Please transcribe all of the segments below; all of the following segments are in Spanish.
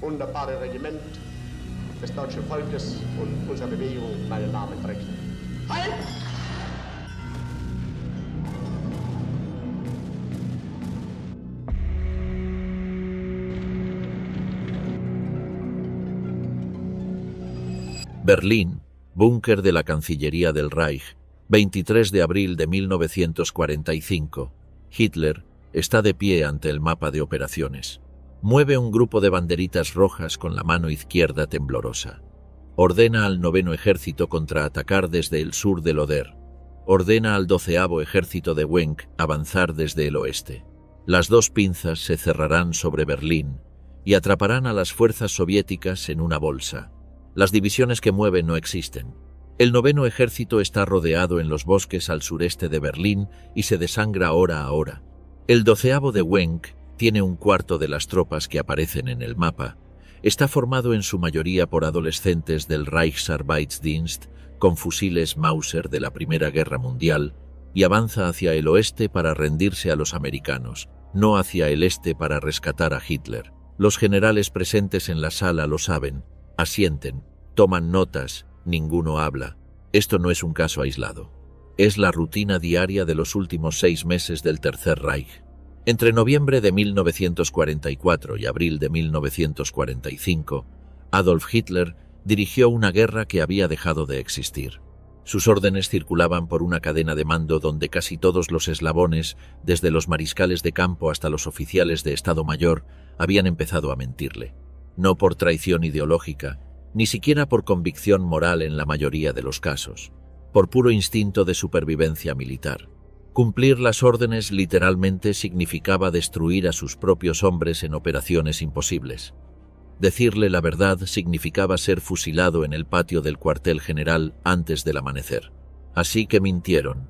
wunderbare Regiment des deutschen Volkes und unserer Bewegung meinen Namen trägt. Halt! Berlín, búnker de la Cancillería del Reich, 23 de abril de 1945. Hitler está de pie ante el mapa de operaciones. Mueve un grupo de banderitas rojas con la mano izquierda temblorosa. Ordena al 9º Ejército contraatacar desde el sur del Oder. Ordena al 12º Ejército de Wenck avanzar desde el oeste. Las dos pinzas se cerrarán sobre Berlín y atraparán a las fuerzas soviéticas en una bolsa. Las divisiones que mueven no existen. El 9º Ejército está rodeado en los bosques al sureste de Berlín y se desangra hora a hora. El 12º de Wenck tiene un cuarto de las tropas que aparecen en el mapa. Está formado en su mayoría por adolescentes del Reichsarbeitsdienst con fusiles Mauser de la Primera Guerra Mundial y avanza hacia el oeste para rendirse a los americanos, no hacia el este para rescatar a Hitler. Los generales presentes en la sala lo saben. Asienten, toman notas, ninguno habla. Esto no es un caso aislado. Es la rutina diaria de los últimos 6 meses del Tercer Reich. Entre noviembre de 1944 y abril de 1945, Adolf Hitler dirigió una guerra que había dejado de existir. Sus órdenes circulaban por una cadena de mando donde casi todos los eslabones, desde los mariscales de campo hasta los oficiales de Estado Mayor, habían empezado a mentirle. No por traición ideológica, ni siquiera por convicción moral en la mayoría de los casos, por puro instinto de supervivencia militar. Cumplir las órdenes literalmente significaba destruir a sus propios hombres en operaciones imposibles. Decirle la verdad significaba ser fusilado en el patio del cuartel general antes del amanecer. Así que mintieron.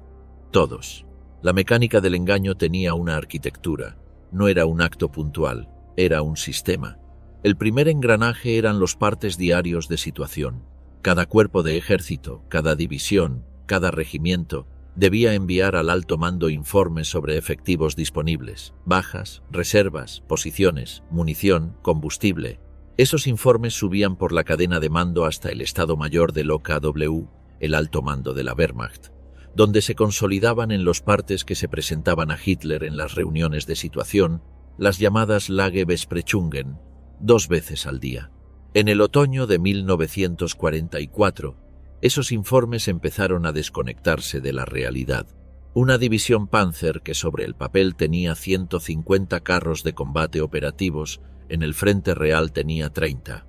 Todos. La mecánica del engaño tenía una arquitectura. No era un acto puntual, era un sistema. El primer engranaje eran los partes diarios de situación. Cada cuerpo de ejército, cada división, cada regimiento debía enviar al alto mando informes sobre efectivos disponibles, bajas, reservas, posiciones, munición, combustible. Esos informes subían por la cadena de mando hasta el Estado Mayor del OKW, el alto mando de la Wehrmacht, donde se consolidaban en los partes que se presentaban a Hitler en las reuniones de situación, las llamadas Lagebesprechungen, 2 veces al día. En el otoño de 1944, esos informes empezaron a desconectarse de la realidad. Una división Panzer que sobre el papel tenía 150 carros de combate operativos, en el frente real tenía 30.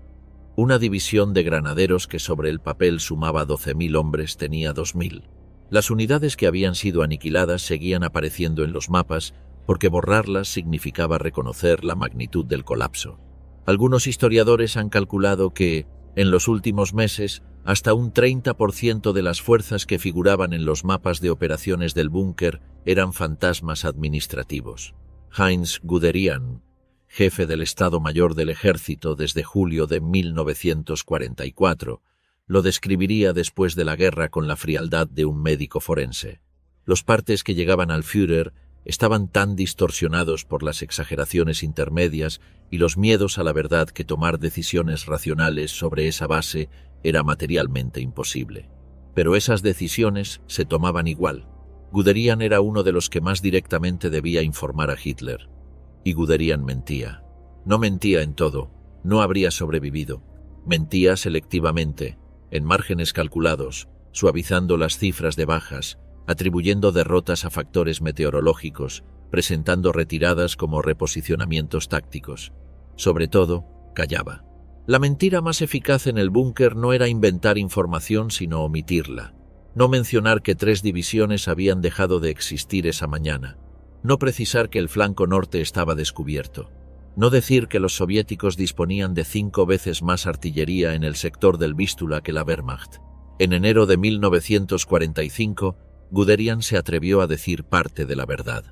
Una división de granaderos que sobre el papel sumaba 12.000 hombres tenía 2.000. Las unidades que habían sido aniquiladas seguían apareciendo en los mapas porque borrarlas significaba reconocer la magnitud del colapso. Algunos historiadores han calculado que, en los últimos meses, hasta un 30% de las fuerzas que figuraban en los mapas de operaciones del búnker eran fantasmas administrativos. Heinz Guderian, jefe del Estado Mayor del Ejército desde julio de 1944, lo describiría después de la guerra con la frialdad de un médico forense. Los partes que llegaban al Führer estaban tan distorsionados por las exageraciones intermedias y los miedos a la verdad que tomar decisiones racionales sobre esa base era materialmente imposible. Pero esas decisiones se tomaban igual. Guderian era uno de los que más directamente debía informar a Hitler. Y Guderian mentía. No mentía en todo, no habría sobrevivido. Mentía selectivamente, en márgenes calculados, suavizando las cifras de bajas, atribuyendo derrotas a factores meteorológicos, presentando retiradas como reposicionamientos tácticos. Sobre todo, callaba. La mentira más eficaz en el búnker no era inventar información sino omitirla. No mencionar que 3 divisiones habían dejado de existir esa mañana. No precisar que el flanco norte estaba descubierto. No decir que los soviéticos disponían de 5 veces más artillería en el sector del Vístula que la Wehrmacht. En enero de 1945, Guderian se atrevió a decir parte de la verdad.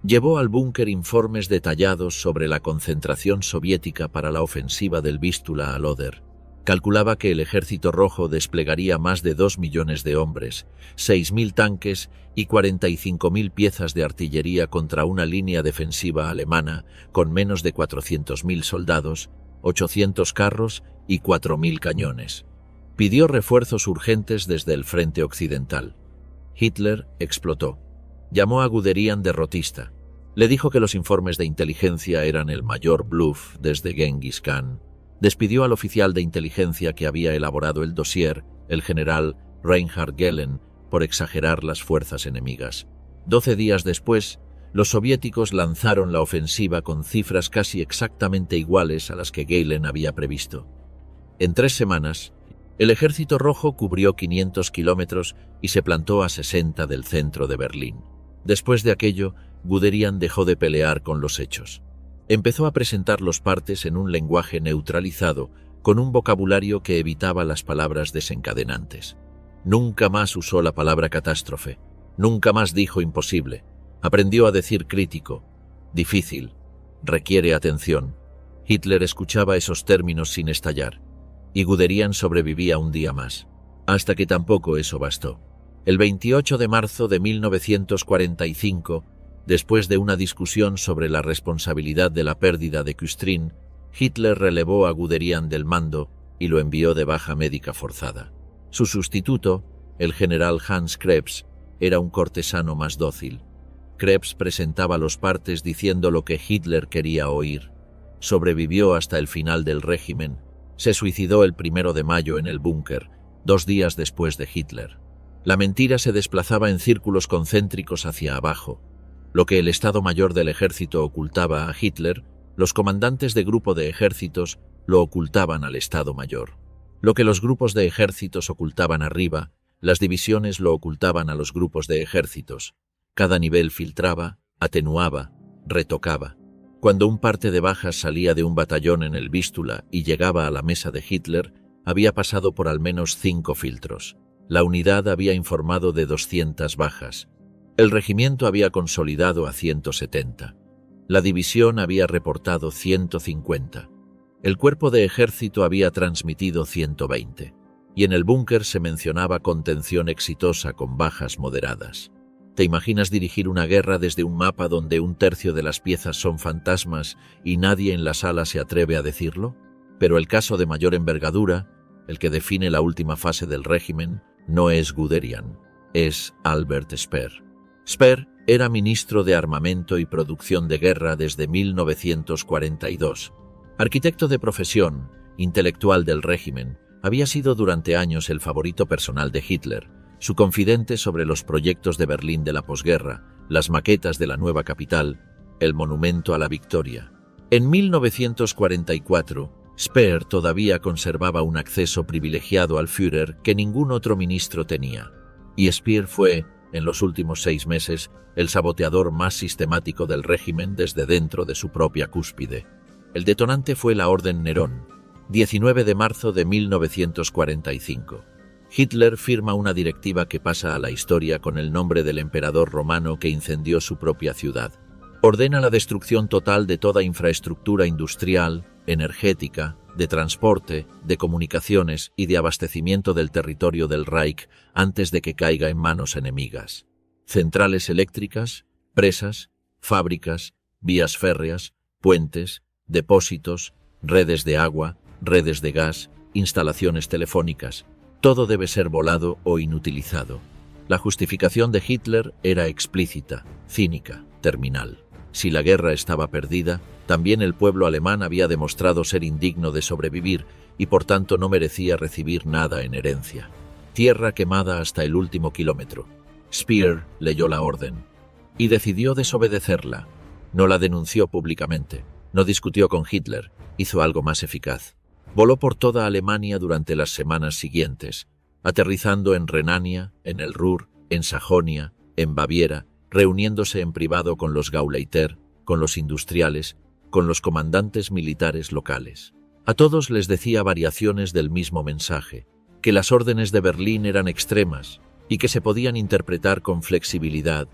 Llevó al búnker informes detallados sobre la concentración soviética para la ofensiva del Vístula al Oder. Calculaba que el Ejército Rojo desplegaría más de 2 millones de hombres, 6.000 tanques y 45.000 piezas de artillería contra una línea defensiva alemana con menos de 400.000 soldados 800 carros y 4.000 cañones. Pidió refuerzos urgentes desde el frente occidental. Hitler explotó. Llamó a Guderian derrotista. Le dijo que los informes de inteligencia eran el mayor bluff desde Genghis Khan. Despidió al oficial de inteligencia que había elaborado el dossier, el general Reinhard Gehlen, por exagerar las fuerzas enemigas. 12 días después, los soviéticos lanzaron la ofensiva con cifras casi exactamente iguales a las que Gehlen había previsto. En 3 semanas, el Ejército Rojo cubrió 500 kilómetros y se plantó a 60 del centro de Berlín. Después de aquello, Guderian dejó de pelear con los hechos. Empezó a presentar los partes en un lenguaje neutralizado, con un vocabulario que evitaba las palabras desencadenantes. Nunca más usó la palabra catástrofe. Nunca más dijo imposible. Aprendió a decir crítico, difícil, requiere atención. Hitler escuchaba esos términos sin estallar, y Guderian sobrevivía un día más, hasta que tampoco eso bastó. El 28 de marzo de 1945, después de una discusión sobre la responsabilidad de la pérdida de Küstrin, Hitler relevó a Guderian del mando y lo envió de baja médica forzada. Su sustituto, el general Hans Krebs, era un cortesano más dócil. Krebs presentaba los partes diciendo lo que Hitler quería oír. Sobrevivió hasta el final del régimen. Se suicidó el 1 de mayo en el búnker, 2 días después de Hitler. La mentira se desplazaba en círculos concéntricos hacia abajo. Lo que el Estado Mayor del Ejército ocultaba a Hitler, los comandantes de grupo de ejércitos lo ocultaban al Estado Mayor. Lo que los grupos de ejércitos ocultaban arriba, las divisiones lo ocultaban a los grupos de ejércitos. Cada nivel filtraba, atenuaba, retocaba. Cuando un parte de bajas salía de un batallón en el Vístula y llegaba a la mesa de Hitler, había pasado por al menos 5 filtros. La unidad había informado de 200 bajas. El regimiento había consolidado a 170. La división había reportado 150. El cuerpo de ejército había transmitido 120. Y en el búnker se mencionaba contención exitosa con bajas moderadas. ¿Te imaginas dirigir una guerra desde un mapa donde 1/3 de las piezas son fantasmas y nadie en la sala se atreve a decirlo? Pero el caso de mayor envergadura, el que define la última fase del régimen, no es Guderian, es Albert Speer. Speer era ministro de Armamento y Producción de Guerra desde 1942. Arquitecto de profesión, intelectual del régimen, había sido durante años el favorito personal de Hitler, su confidente sobre los proyectos de Berlín de la posguerra, las maquetas de la nueva capital, el monumento a la victoria. En 1944, Speer todavía conservaba un acceso privilegiado al Führer que ningún otro ministro tenía. Y Speer fue, en los últimos 6 meses, el saboteador más sistemático del régimen desde dentro de su propia cúspide. El detonante fue la Orden Nerón, 19 de marzo de 1945. Hitler firma una directiva que pasa a la historia con el nombre del emperador romano que incendió su propia ciudad. Ordena la destrucción total de toda infraestructura industrial, energética, de transporte, de comunicaciones y de abastecimiento del territorio del Reich antes de que caiga en manos enemigas. Centrales eléctricas, presas, fábricas, vías férreas, puentes, depósitos, redes de agua, redes de gas, instalaciones telefónicas. Todo debe ser volado o inutilizado. La justificación de Hitler era explícita, cínica, terminal. Si la guerra estaba perdida, también el pueblo alemán había demostrado ser indigno de sobrevivir y por tanto no merecía recibir nada en herencia. Tierra quemada hasta el último kilómetro. Speer leyó la orden y decidió desobedecerla. No la denunció públicamente, no discutió con Hitler, hizo algo más eficaz. Voló por toda Alemania durante las semanas siguientes, aterrizando en Renania, en el Ruhr, en Sajonia, en Baviera, reuniéndose en privado con los Gauleiter, con los industriales, con los comandantes militares locales. A todos les decía variaciones del mismo mensaje, que las órdenes de Berlín eran extremas y que se podían interpretar con flexibilidad,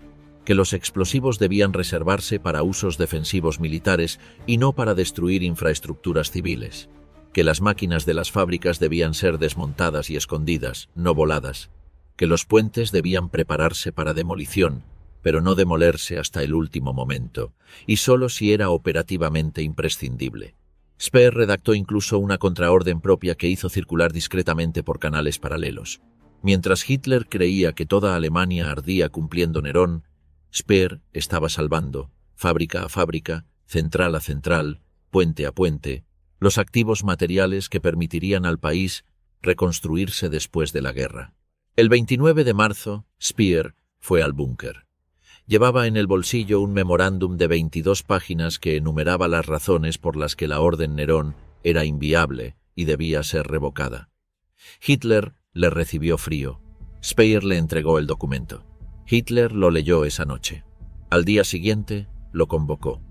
que los explosivos debían reservarse para usos defensivos militares y no para destruir infraestructuras civiles, que las máquinas de las fábricas debían ser desmontadas y escondidas, no voladas, que los puentes debían prepararse para demolición, pero no demolerse hasta el último momento, y solo si era operativamente imprescindible. Speer redactó incluso una contraorden propia que hizo circular discretamente por canales paralelos. Mientras Hitler creía que toda Alemania ardía cumpliendo Nerón, Speer estaba salvando, fábrica a fábrica, central a central, puente a puente, los activos materiales que permitirían al país reconstruirse después de la guerra. El 29 de marzo, Speer fue al búnker. Llevaba en el bolsillo un memorándum de 22 páginas que enumeraba las razones por las que la Orden Nerón era inviable y debía ser revocada. Hitler le recibió frío. Speer le entregó el documento. Hitler lo leyó esa noche. Al día siguiente, lo convocó.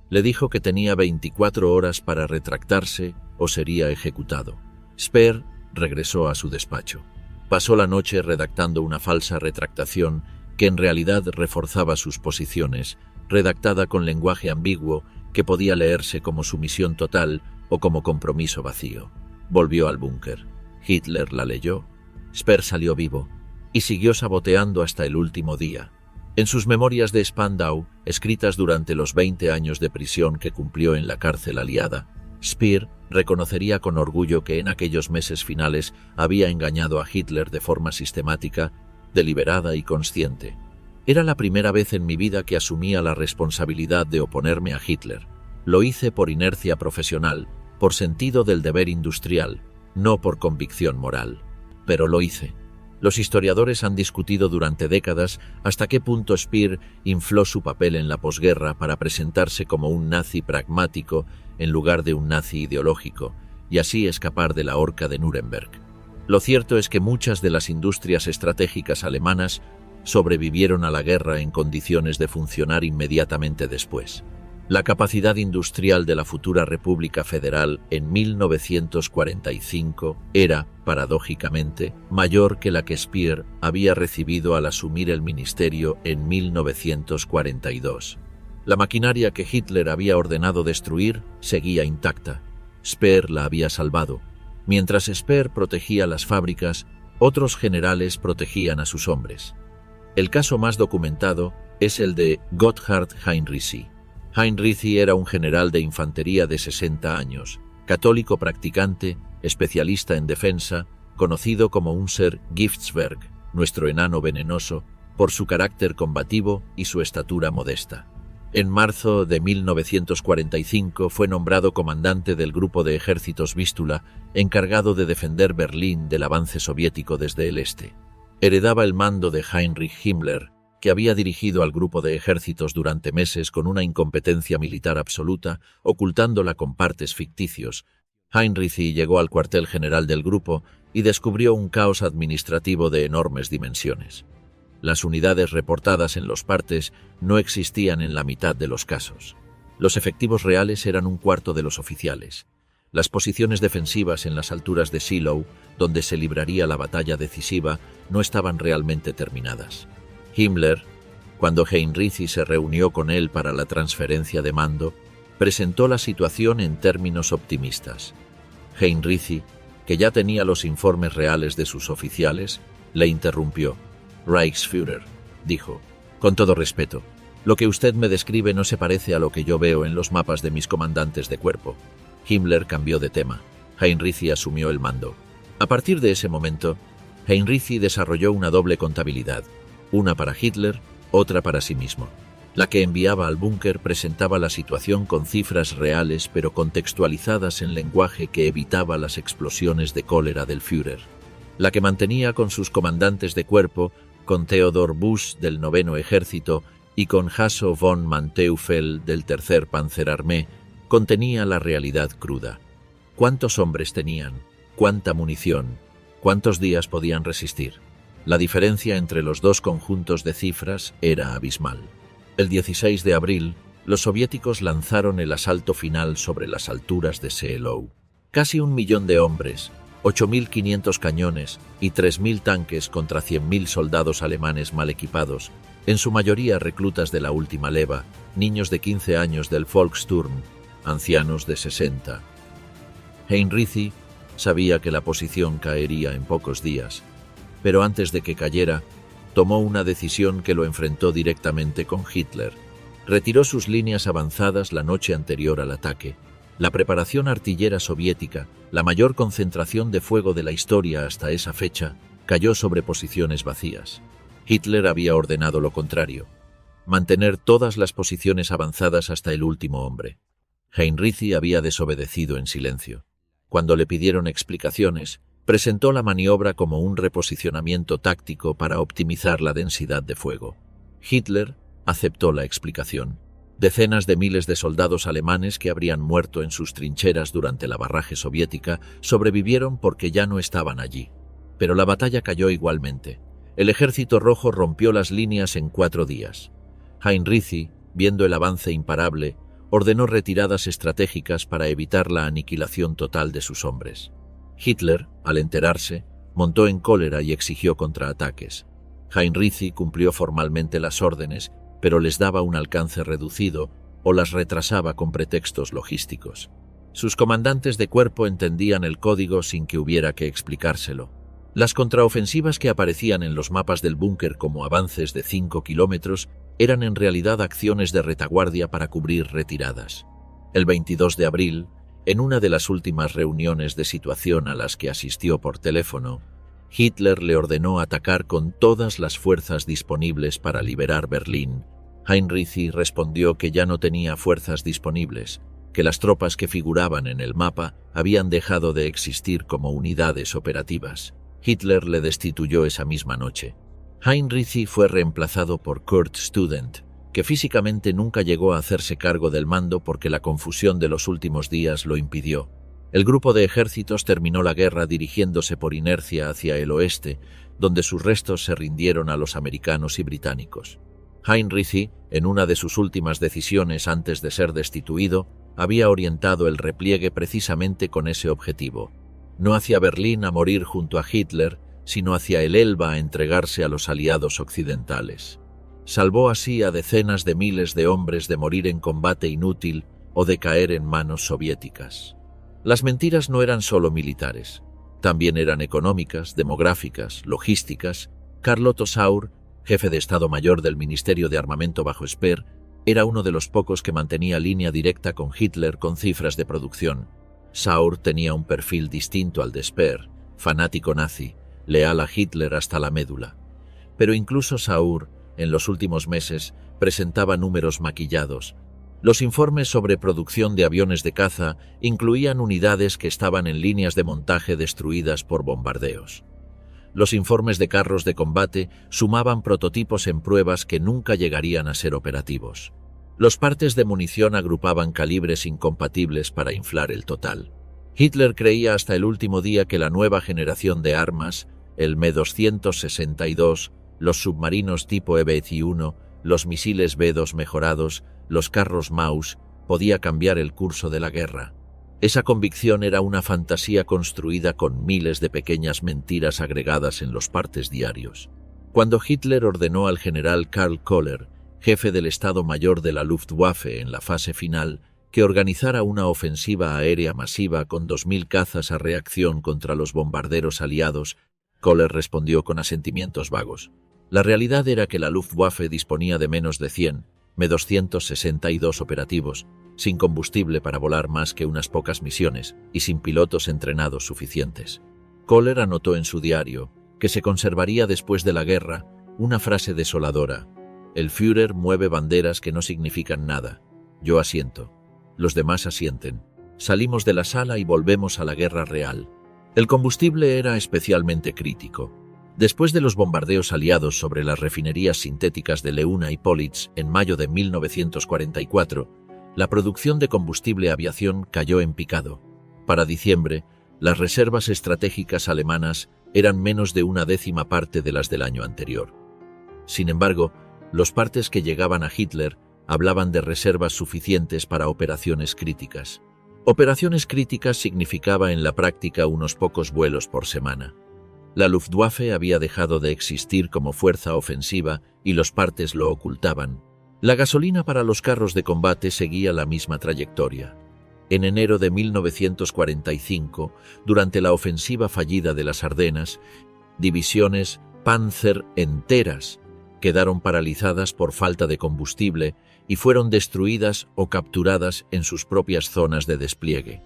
Le dijo que tenía 24 horas para retractarse o sería ejecutado. Speer regresó a su despacho. Pasó la noche redactando una falsa retractación que en realidad reforzaba sus posiciones, redactada con lenguaje ambiguo que podía leerse como sumisión total o como compromiso vacío. Volvió al búnker. Hitler la leyó. Speer salió vivo y siguió saboteando hasta el último día. En sus memorias de Spandau, escritas durante los 20 años de prisión que cumplió en la cárcel aliada, Speer reconocería con orgullo que en aquellos meses finales había engañado a Hitler de forma sistemática, deliberada y consciente. Era la primera vez en mi vida que asumía la responsabilidad de oponerme a Hitler. Lo hice por inercia profesional, por sentido del deber industrial, no por convicción moral. Pero lo hice. Los historiadores han discutido durante décadas hasta qué punto Speer infló su papel en la posguerra para presentarse como un nazi pragmático en lugar de un nazi ideológico, y así escapar de la horca de Nuremberg. Lo cierto es que muchas de las industrias estratégicas alemanas sobrevivieron a la guerra en condiciones de funcionar inmediatamente después. La capacidad industrial de la futura República Federal en 1945 era, paradójicamente, mayor que la que Speer había recibido al asumir el ministerio en 1942. La maquinaria que Hitler había ordenado destruir seguía intacta. Speer la había salvado. Mientras Speer protegía las fábricas, otros generales protegían a sus hombres. El caso más documentado es el de Gotthard Heinrici. Heinrici era un general de infantería de 60 años, católico practicante, especialista en defensa, conocido como un ser Giftsberg, nuestro enano venenoso, por su carácter combativo y su estatura modesta. En marzo de 1945 fue nombrado comandante del grupo de ejércitos Vístula, encargado de defender Berlín del avance soviético desde el este. Heredaba el mando de Heinrich Himmler, que había dirigido al grupo de ejércitos durante meses con una incompetencia militar absoluta, ocultándola con partes ficticios. Heinrici llegó al cuartel general del grupo y descubrió un caos administrativo de enormes dimensiones. Las unidades reportadas en los partes no existían en la mitad de los casos. Los efectivos reales eran un cuarto de los oficiales. Las posiciones defensivas en las alturas de Shiloh, donde se libraría la batalla decisiva, no estaban realmente terminadas. Himmler, cuando Heinrici se reunió con él para la transferencia de mando, presentó la situación en términos optimistas. Heinrici, que ya tenía los informes reales de sus oficiales, le interrumpió. Reichsführer, dijo, con todo respeto, lo que usted me describe no se parece a lo que yo veo en los mapas de mis comandantes de cuerpo. Himmler cambió de tema. Heinrici asumió el mando. A partir de ese momento, Heinrici desarrolló una doble contabilidad, una para Hitler, otra para sí mismo. La que enviaba al búnker presentaba la situación con cifras reales pero contextualizadas en lenguaje que evitaba las explosiones de cólera del Führer. La que mantenía con sus comandantes de cuerpo, con Theodor Busch del 9º Ejército y con Hasso von Manteuffel del 3er Panzerarmee, contenía la realidad cruda. ¿Cuántos hombres tenían? ¿Cuánta munición? ¿Cuántos días podían resistir? La diferencia entre los dos conjuntos de cifras era abismal. El 16 de abril, los soviéticos lanzaron el asalto final sobre las alturas de Seelow. Casi 1 millón de hombres, 8.500 cañones y 3.000 tanques contra 100.000 soldados alemanes mal equipados, en su mayoría reclutas de la última leva, niños de 15 años del Volkssturm, ancianos de 60. Heinrici sabía que la posición caería en pocos días, pero antes de que cayera, tomó una decisión que lo enfrentó directamente con Hitler. Retiró sus líneas avanzadas la noche anterior al ataque La preparación artillera soviética, la mayor concentración de fuego de la historia hasta esa fecha, cayó sobre posiciones vacías. Hitler había ordenado lo contrario: mantener todas las posiciones avanzadas hasta el último hombre. Heinrici había desobedecido en silencio. Cuando le pidieron explicaciones, presentó la maniobra como un reposicionamiento táctico para optimizar la densidad de fuego. Hitler aceptó la explicación. Decenas de miles de soldados alemanes que habrían muerto en sus trincheras durante la barraje soviética sobrevivieron porque ya no estaban allí. Pero la batalla cayó igualmente. El Ejército Rojo rompió las líneas en 4 días. Heinrici, viendo el avance imparable, ordenó retiradas estratégicas para evitar la aniquilación total de sus hombres. Hitler, al enterarse, montó en cólera y exigió contraataques. Heinrici cumplió formalmente las órdenes, pero les daba un alcance reducido o las retrasaba con pretextos logísticos. Sus comandantes de cuerpo entendían el código sin que hubiera que explicárselo. Las contraofensivas que aparecían en los mapas del búnker como avances de 5 kilómetros eran en realidad acciones de retaguardia para cubrir retiradas. El 22 de abril, en una de las últimas reuniones de situación a las que asistió por teléfono, Hitler le ordenó atacar con todas las fuerzas disponibles para liberar Berlín. Heinrici respondió que ya no tenía fuerzas disponibles, que las tropas que figuraban en el mapa habían dejado de existir como unidades operativas. Hitler le destituyó esa misma noche. Heinrici fue reemplazado por Kurt Student, que físicamente nunca llegó a hacerse cargo del mando porque la confusión de los últimos días lo impidió. El grupo de ejércitos terminó la guerra dirigiéndose por inercia hacia el oeste, donde sus restos se rindieron a los americanos y británicos. Heinrici, en una de sus últimas decisiones antes de ser destituido, había orientado el repliegue precisamente con ese objetivo: no hacia Berlín a morir junto a Hitler, sino hacia el Elba a entregarse a los aliados occidentales. Salvó así a decenas de miles de hombres de morir en combate inútil o de caer en manos soviéticas. Las mentiras no eran solo militares, también eran económicas, demográficas, logísticas. Carl Otto Saur, jefe de Estado Mayor del Ministerio de Armamento bajo Speer, era uno de los pocos que mantenía línea directa con Hitler con cifras de producción. Saur tenía un perfil distinto al de Speer, fanático nazi, leal a Hitler hasta la médula. Pero incluso Saur, en los últimos meses, presentaba números maquillados. Los informes sobre producción de aviones de caza incluían unidades que estaban en líneas de montaje destruidas por bombardeos. Los informes de carros de combate sumaban prototipos en pruebas que nunca llegarían a ser operativos. Los partes de munición agrupaban calibres incompatibles para inflar el total. Hitler creía hasta el último día que la nueva generación de armas, el Me-262, los submarinos tipo EB-1, los misiles B-2 mejorados, los carros Maus, podía cambiar el curso de la guerra. Esa convicción era una fantasía construida con miles de pequeñas mentiras agregadas en los partes diarios. Cuando Hitler ordenó al general Karl Koller, jefe del Estado Mayor de la Luftwaffe en la fase final, que organizara una ofensiva aérea masiva con 2000 cazas a reacción contra los bombarderos aliados, Koller respondió con asentimientos vagos. La realidad era que la Luftwaffe disponía de menos de 100 Me-262 operativos, sin combustible para volar más que unas pocas misiones y sin pilotos entrenados suficientes. Koller anotó en su diario, que se conservaría después de la guerra, una frase desoladora: «El Führer mueve banderas que no significan nada. Yo asiento. Los demás asienten. Salimos de la sala y volvemos a la guerra real». El combustible era especialmente crítico. Después de los bombardeos aliados sobre las refinerías sintéticas de Leuna y Politz en mayo de 1944, la producción de combustible aviación cayó en picado. Para diciembre, las reservas estratégicas alemanas eran menos de 1/10 parte de las del año anterior. Sin embargo, los partes que llegaban a Hitler hablaban de reservas suficientes para operaciones críticas. Operaciones críticas significaba en la práctica unos pocos vuelos por semana. La Luftwaffe había dejado de existir como fuerza ofensiva y los partes lo ocultaban. La gasolina para los carros de combate seguía la misma trayectoria. En enero de 1945, durante la ofensiva fallida de las Ardenas, divisiones Panzer enteras quedaron paralizadas por falta de combustible y fueron destruidas o capturadas en sus propias zonas de despliegue.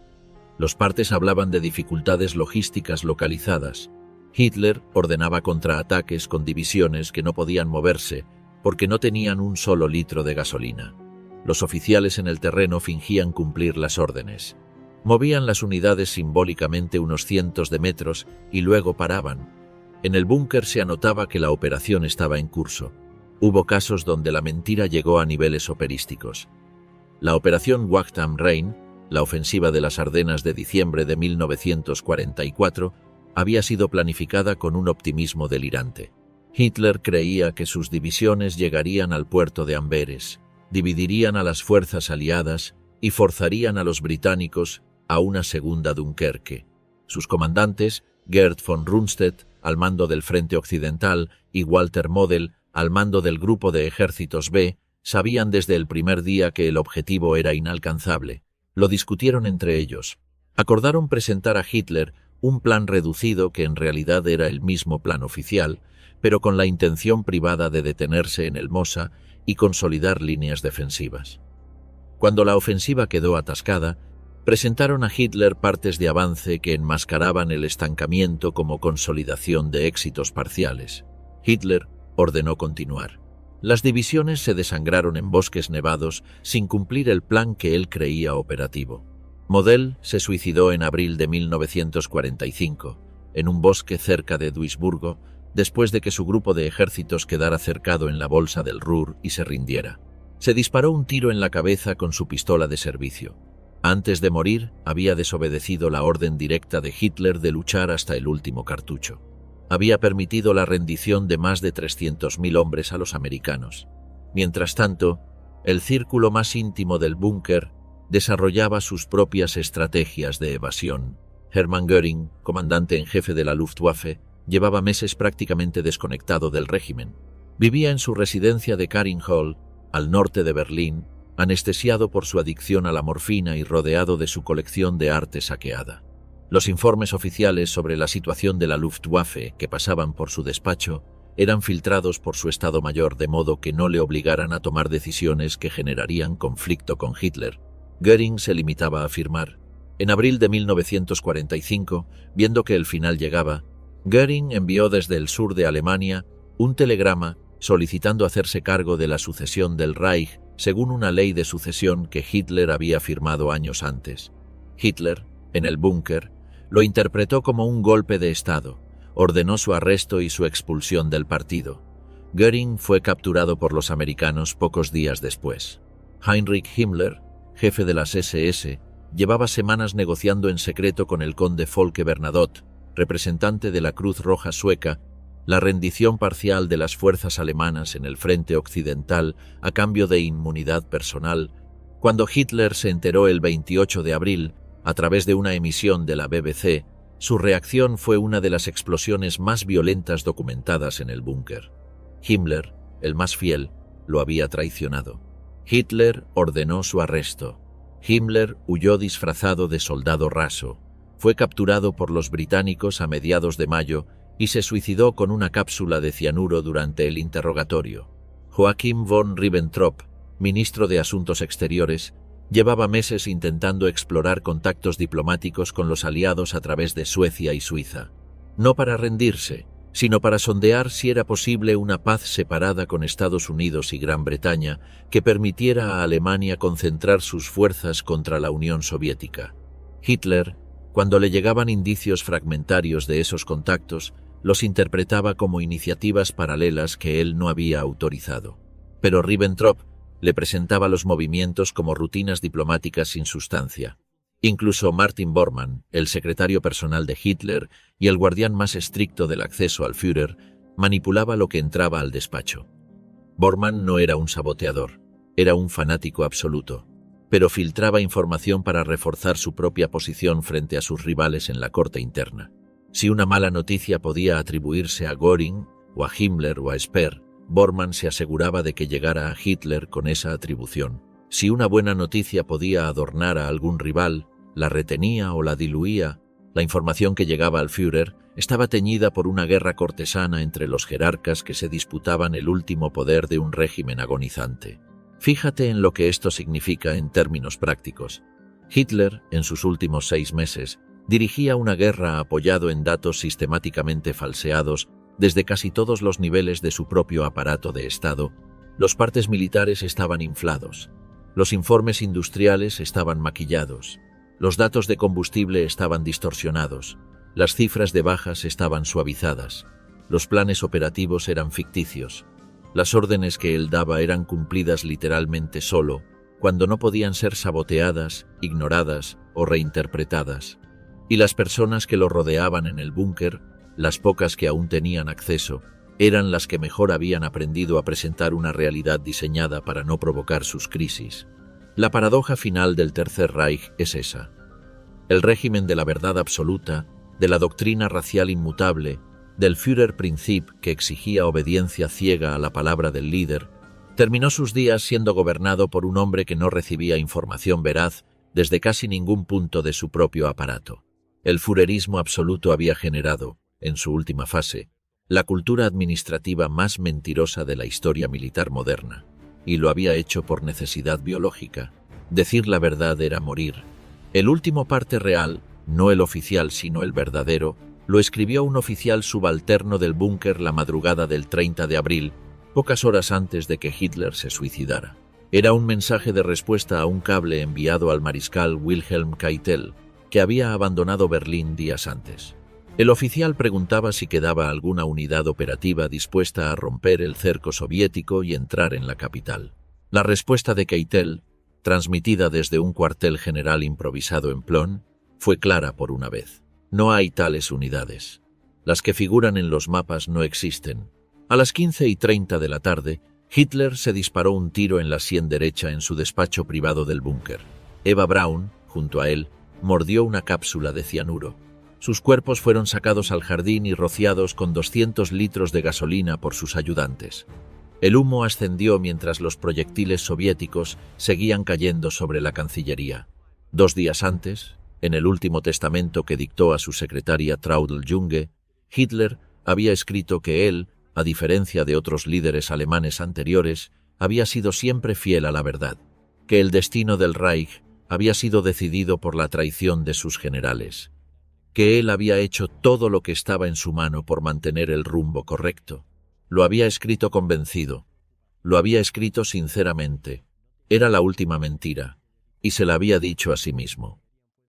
Los partes hablaban de dificultades logísticas localizadas. Hitler ordenaba contraataques con divisiones que no podían moverse porque no tenían un solo litro de gasolina. Los oficiales en el terreno fingían cumplir las órdenes. Movían las unidades simbólicamente unos cientos de metros y luego paraban. En el búnker se anotaba que la operación estaba en curso. Hubo casos donde la mentira llegó a niveles operísticos. La operación Wacht am Rhein, la ofensiva de las Ardenas de diciembre de 1944, había sido planificada con un optimismo delirante. Hitler creía que sus divisiones llegarían al puerto de Amberes, dividirían a las fuerzas aliadas y forzarían a los británicos a una segunda Dunkerque. Sus comandantes, Gerd von Rundstedt, al mando del Frente Occidental, y Walter Model, al mando del Grupo de Ejércitos B, sabían desde el primer día que el objetivo era inalcanzable. Lo discutieron entre ellos. Acordaron presentar a Hitler un plan reducido que en realidad era el mismo plan oficial, pero con la intención privada de detenerse en el Mosa y consolidar líneas defensivas. Cuando la ofensiva quedó atascada, presentaron a Hitler partes de avance que enmascaraban el estancamiento como consolidación de éxitos parciales. Hitler ordenó continuar. Las divisiones se desangraron en bosques nevados sin cumplir el plan que él creía operativo. Model se suicidó en abril de 1945, en un bosque cerca de Duisburgo, después de que su grupo de ejércitos quedara cercado en la bolsa del Ruhr y se rindiera. Se disparó un tiro en la cabeza con su pistola de servicio. Antes de morir, había desobedecido la orden directa de Hitler de luchar hasta el último cartucho. Había permitido la rendición de más de 300.000 hombres a los americanos. Mientras tanto, el círculo más íntimo del búnker desarrollaba sus propias estrategias de evasión. Hermann Göring, comandante en jefe de la Luftwaffe, llevaba meses prácticamente desconectado del régimen. Vivía en su residencia de Karin Hall, al norte de Berlín, anestesiado por su adicción a la morfina y rodeado de su colección de arte saqueada. Los informes oficiales sobre la situación de la Luftwaffe que pasaban por su despacho eran filtrados por su Estado Mayor de modo que no le obligaran a tomar decisiones que generarían conflicto con Hitler. Göring se limitaba a afirmar. En abril de 1945, viendo que el final llegaba, Göring envió desde el sur de Alemania un telegrama solicitando hacerse cargo de la sucesión del Reich según una ley de sucesión que Hitler había firmado años antes. Hitler, en el búnker, lo interpretó como un golpe de Estado, ordenó su arresto y su expulsión del partido. Göring fue capturado por los americanos pocos días después. Heinrich Himmler, jefe de las SS, llevaba semanas negociando en secreto con el conde Folke Bernadotte, representante de la Cruz Roja Sueca, la rendición parcial de las fuerzas alemanas en el frente occidental a cambio de inmunidad personal, cuando Hitler se enteró el 28 de abril, a través de una emisión de la BBC, su reacción fue una de las explosiones más violentas documentadas en el búnker. Himmler, el más fiel, lo había traicionado. Hitler ordenó su arresto. Himmler huyó disfrazado de soldado raso. Fue capturado por los británicos a mediados de mayo y se suicidó con una cápsula de cianuro durante el interrogatorio. Joachim von Ribbentrop, ministro de Asuntos Exteriores, llevaba meses intentando explorar contactos diplomáticos con los aliados a través de Suecia y Suiza. No para rendirse, sino para sondear si era posible una paz separada con Estados Unidos y Gran Bretaña que permitiera a Alemania concentrar sus fuerzas contra la Unión Soviética. Hitler, cuando le llegaban indicios fragmentarios de esos contactos, los interpretaba como iniciativas paralelas que él no había autorizado. Pero Ribbentrop le presentaba los movimientos como rutinas diplomáticas sin sustancia. Incluso Martin Bormann, el secretario personal de Hitler y el guardián más estricto del acceso al Führer, manipulaba lo que entraba al despacho. Bormann no era un saboteador, era un fanático absoluto, pero filtraba información para reforzar su propia posición frente a sus rivales en la corte interna. Si una mala noticia podía atribuirse a Göring, o a Himmler o a Speer, Bormann se aseguraba de que llegara a Hitler con esa atribución. Si una buena noticia podía adornar a algún rival, la retenía o la diluía. La información que llegaba al Führer estaba teñida por una guerra cortesana entre los jerarcas que se disputaban el último poder de un régimen agonizante. Fíjate en lo que esto significa en términos prácticos. Hitler, en sus últimos 6 meses, dirigía una guerra apoyado en datos sistemáticamente falseados desde casi todos los niveles de su propio aparato de Estado. Los partes militares estaban inflados, los informes industriales estaban maquillados, los datos de combustible estaban distorsionados, las cifras de bajas estaban suavizadas, los planes operativos eran ficticios, las órdenes que él daba eran cumplidas literalmente solo, cuando no podían ser saboteadas, ignoradas o reinterpretadas. Y las personas que lo rodeaban en el búnker, las pocas que aún tenían acceso, eran las que mejor habían aprendido a presentar una realidad diseñada para no provocar sus crisis. La paradoja final del Tercer Reich es esa. El régimen de la verdad absoluta, de la doctrina racial inmutable, del Führerprinzip que exigía obediencia ciega a la palabra del líder, terminó sus días siendo gobernado por un hombre que no recibía información veraz desde casi ningún punto de su propio aparato. El führerismo absoluto había generado, en su última fase, la cultura administrativa más mentirosa de la historia militar moderna, y lo había hecho por necesidad biológica. Decir la verdad era morir. El último parte real, no el oficial sino el verdadero, lo escribió un oficial subalterno del búnker la madrugada del 30 de abril, pocas horas antes de que Hitler se suicidara. Era un mensaje de respuesta a un cable enviado al mariscal Wilhelm Keitel, que había abandonado Berlín días antes. El oficial preguntaba si quedaba alguna unidad operativa dispuesta a romper el cerco soviético y entrar en la capital. La respuesta de Keitel, transmitida desde un cuartel general improvisado en Plön, fue clara por una vez. No hay tales unidades. Las que figuran en los mapas no existen. A las 15:30 de la tarde, Hitler se disparó un tiro en la sien derecha en su despacho privado del búnker. Eva Braun, junto a él, mordió una cápsula de cianuro. Sus cuerpos fueron sacados al jardín y rociados con 200 litros de gasolina por sus ayudantes. El humo ascendió mientras los proyectiles soviéticos seguían cayendo sobre la Cancillería. 2 días antes, en el último testamento que dictó a su secretaria Traudl Junge, Hitler había escrito que él, a diferencia de otros líderes alemanes anteriores, había sido siempre fiel a la verdad, que el destino del Reich había sido decidido por la traición de sus generales, que él había hecho todo lo que estaba en su mano por mantener el rumbo correcto. Lo había escrito convencido, lo había escrito sinceramente, era la última mentira, y se la había dicho a sí mismo.